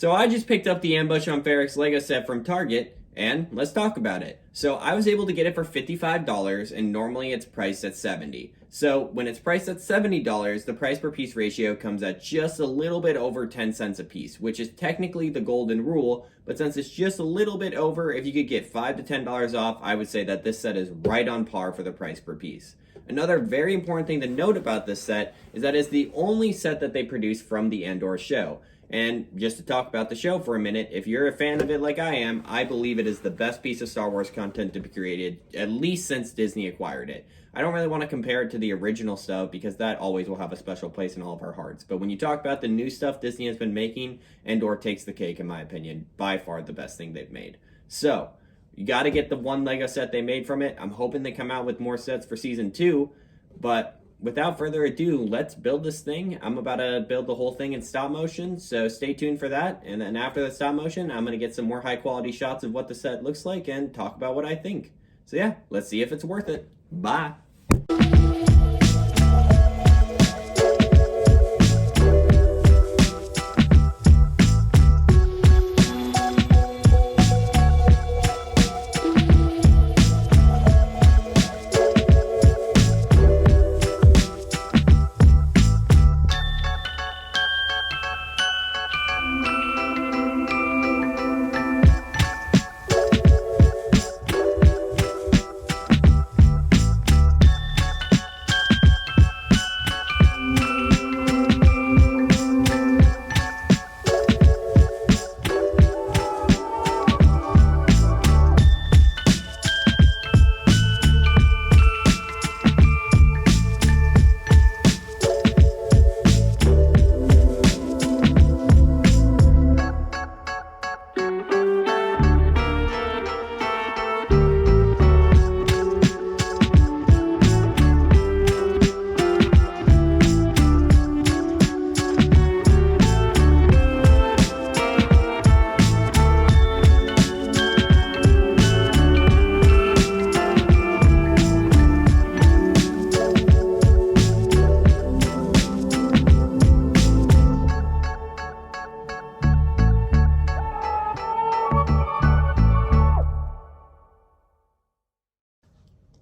So I just picked up the Ambush on Ferrix Lego set from Target, and let's talk about it. So I was able to get it for $55, and normally it's priced at $70. So when it's priced at $70, the price per piece ratio comes at just a little bit over 10 cents a piece, which is technically the golden rule, but since it's just a little bit over, if you could get $5 to $10 off, I would say that this set is right on par for the price per piece. Another very important thing to note about this set is that it's the only set that they produce from the Andor show. And just to talk about the show for a minute, if you're a fan of it like I am, I believe it is the best piece of Star Wars content to be created, at least since Disney acquired it. I don't really want to compare it to the original stuff because that always will have a special place in all of our hearts. But when you talk about the new stuff Disney has been making, Andor takes the cake in my opinion. By far the best thing they've made. So, you got to get the one Lego set they made from it. I'm hoping they come out with more sets for season 2, but without further ado, let's build this thing. I'm about to build the whole thing in stop motion, so stay tuned for that. And then after the stop motion, I'm going to get some more high quality shots of what the set looks like and talk about what I think. So yeah, let's see if it's worth it. Bye.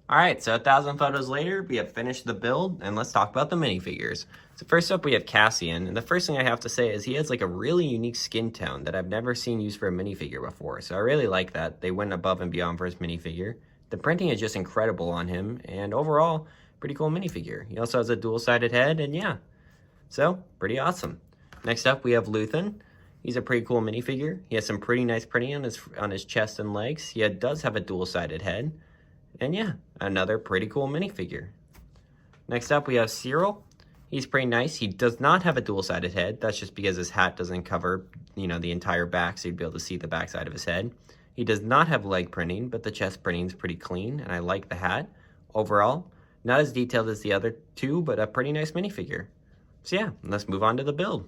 Alright, so 1,000 photos later, we have finished the build, and let's talk about the minifigures. So first up, we have Cassian, and the first thing I have to say is he has like a really unique skin tone that I've never seen used for a minifigure before, so I really like that. They went above and beyond for his minifigure. The printing is just incredible on him, and overall, pretty cool minifigure. He also has a dual-sided head, and yeah, so pretty awesome. Next up, we have Luthen. He's a pretty cool minifigure. He has some pretty nice printing on his chest and legs. He does have a dual-sided head. And yeah, another pretty cool minifigure. Next up, we have Cyril. He's pretty nice. He does not have a dual-sided head. That's just because his hat doesn't cover, the entire back, so you'd be able to see the backside of his head. He does not have leg printing, but the chest printing is pretty clean, and I like the hat. Overall, not as detailed as the other two, but a pretty nice minifigure. So yeah, let's move on to the build.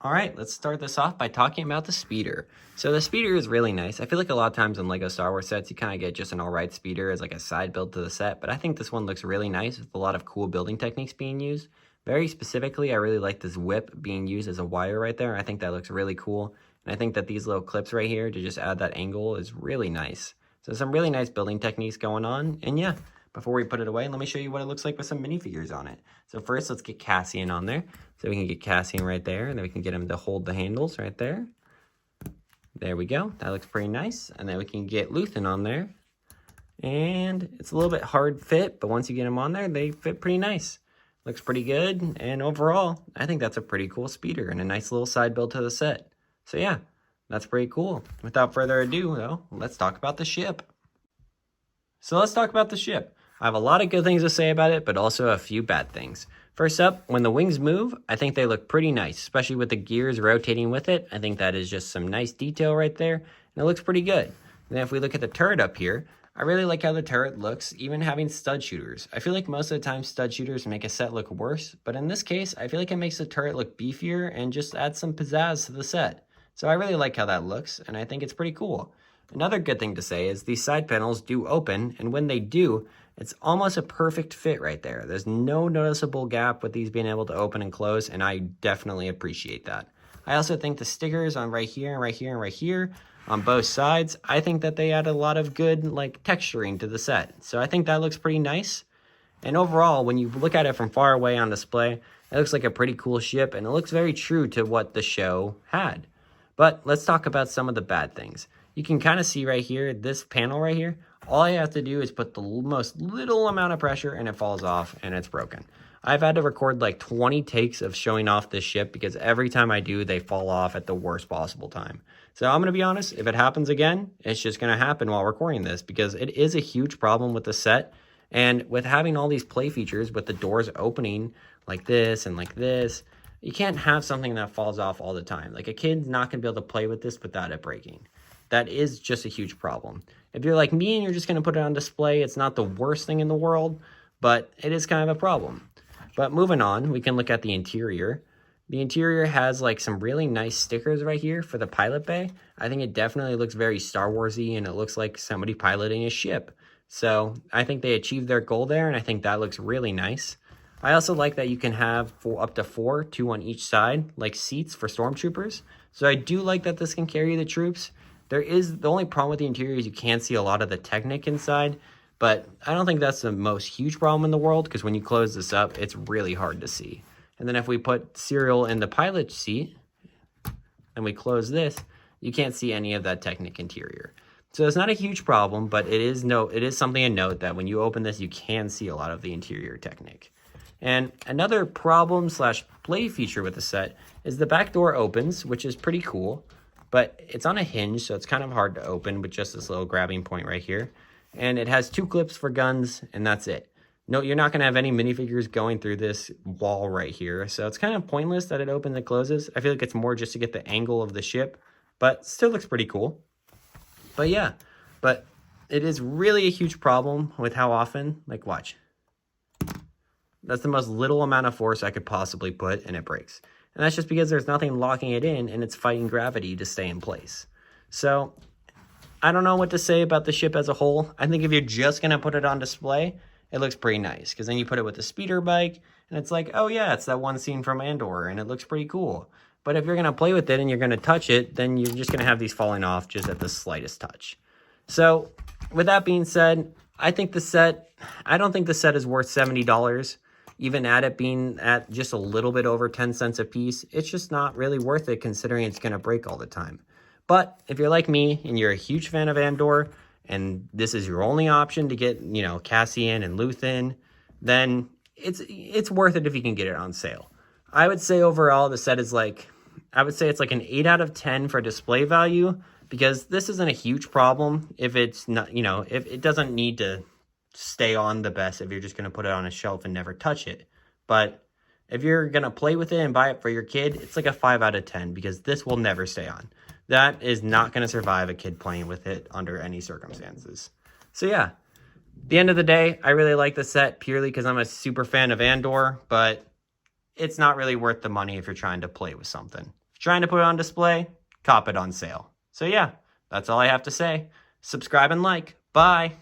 All right, let's start this off by talking about the speeder. So the speeder is really nice. I feel like a lot of times in Lego Star Wars sets, you kind of get just an alright speeder as like a side build to the set, but I think this one looks really nice with a lot of cool building techniques being used. Very specifically, I really like this whip being used as a wire right there. I think that looks really cool. And I think that these little clips right here to just add that angle is really nice. So some really nice building techniques going on. And yeah, before we put it away, let me show you what it looks like with some minifigures on it. So first, let's get Cassian on there. So we can get Cassian right there, and then we can get him to hold the handles right there. There we go. That looks pretty nice. And then we can get Luthen on there. And it's a little bit hard fit, but once you get them on there, they fit pretty nice. Looks pretty good. And overall, I think that's a pretty cool speeder and a nice little side build to the set. So yeah, that's pretty cool. Without further ado, though, let's talk about the ship. So let's talk about the ship. I have a lot of good things to say about it, but also a few bad things. First up, when the wings move, I think they look pretty nice, especially with the gears rotating with it. I think that is just some nice detail right there, and it looks pretty good. And then if we look at the turret up here, I really like how the turret looks, even having stud shooters. I feel like most of the time stud shooters make a set look worse, but in this case, I feel like it makes the turret look beefier and just adds some pizzazz to the set. So I really like how that looks, and I think it's pretty cool. Another good thing to say is these side panels do open, and when they do, It's almost a perfect fit right there. There's no noticeable gap with these being able to open and close, and I definitely appreciate that. I also think the stickers on right here and right here and right here on both sides, I think that they add a lot of good like texturing to the set. So I think that looks pretty nice. And overall, when you look at it from far away on display, it looks like a pretty cool ship, and it looks very true to what the show had. But let's talk about some of the bad things. You can kind of see right here, this panel right here, all I have to do is put the most little amount of pressure and it falls off and it's broken. I've had to record like 20 takes of showing off this ship because every time I do, they fall off at the worst possible time. So I'm going to be honest, if it happens again, it's just going to happen while recording this because it is a huge problem with the set. And with having all these play features with the doors opening like this and like this, you can't have something that falls off all the time. Like a kid's not going to be able to play with this without it breaking. That is just a huge problem. If you're like me and you're just going to put it on display, it's not the worst thing in the world, but it is kind of a problem. But moving on, we can look at the interior. The interior has like some really nice stickers right here for the pilot bay. I think it definitely looks very Star Wars-y and it looks like somebody piloting a ship. So I think they achieved their goal there and I think that looks really nice. I also like that you can have up to 4, 2 on each side, like seats for stormtroopers. So I do like that this can carry the troops. The only problem with the interior is you can't see a lot of the Technic inside, but I don't think that's the most huge problem in the world because when you close this up, it's really hard to see. And then if we put Serial in the pilot seat and we close this, you can't see any of that Technic interior. So it's not a huge problem, but it is something to note that when you open this, you can see a lot of the interior Technic. And another problem / play feature with the set is the back door opens, which is pretty cool. But it's on a hinge, so it's kind of hard to open with just this little grabbing point right here. And it has 2 clips for guns, and that's it. No, you're not going to have any minifigures going through this wall right here. So it's kind of pointless that it opens and closes. I feel like it's more just to get the angle of the ship, but still looks pretty cool. But yeah, but it is really a huge problem with how often, like watch. That's the most little amount of force I could possibly put, and it breaks. And that's just because there's nothing locking it in and it's fighting gravity to stay in place. So I don't know what to say about the ship as a whole. I think if you're just going to put it on display, it looks pretty nice. Because then you put it with the speeder bike and it's like, oh yeah, it's that one scene from Andor and it looks pretty cool. But if you're going to play with it and you're going to touch it, then you're just going to have these falling off just at the slightest touch. So with that being said, I don't think the set is worth $70. Even at it being at just a little bit over 10 cents a piece, it's just not really worth it considering it's going to break all the time. But if you're like me and you're a huge fan of Andor and this is your only option to get, Cassian and Luthen, then it's worth it if you can get it on sale. I would say overall the set is it's like an 8 out of 10 for display value because this isn't a huge problem if it's not, if it doesn't need to stay on the best if you're just going to put it on a shelf and never touch it. But if you're going to play with it and buy it for your kid, it's like a 5 out of 10 because this will never stay on. That is not going to survive a kid playing with it under any circumstances. So yeah, at the end of the day, I really like the set purely because I'm a super fan of Andor, but it's not really worth the money if you're trying to play with something. If you're trying to put it on display, cop it on sale. So yeah, that's all I have to say. Subscribe and like. Bye.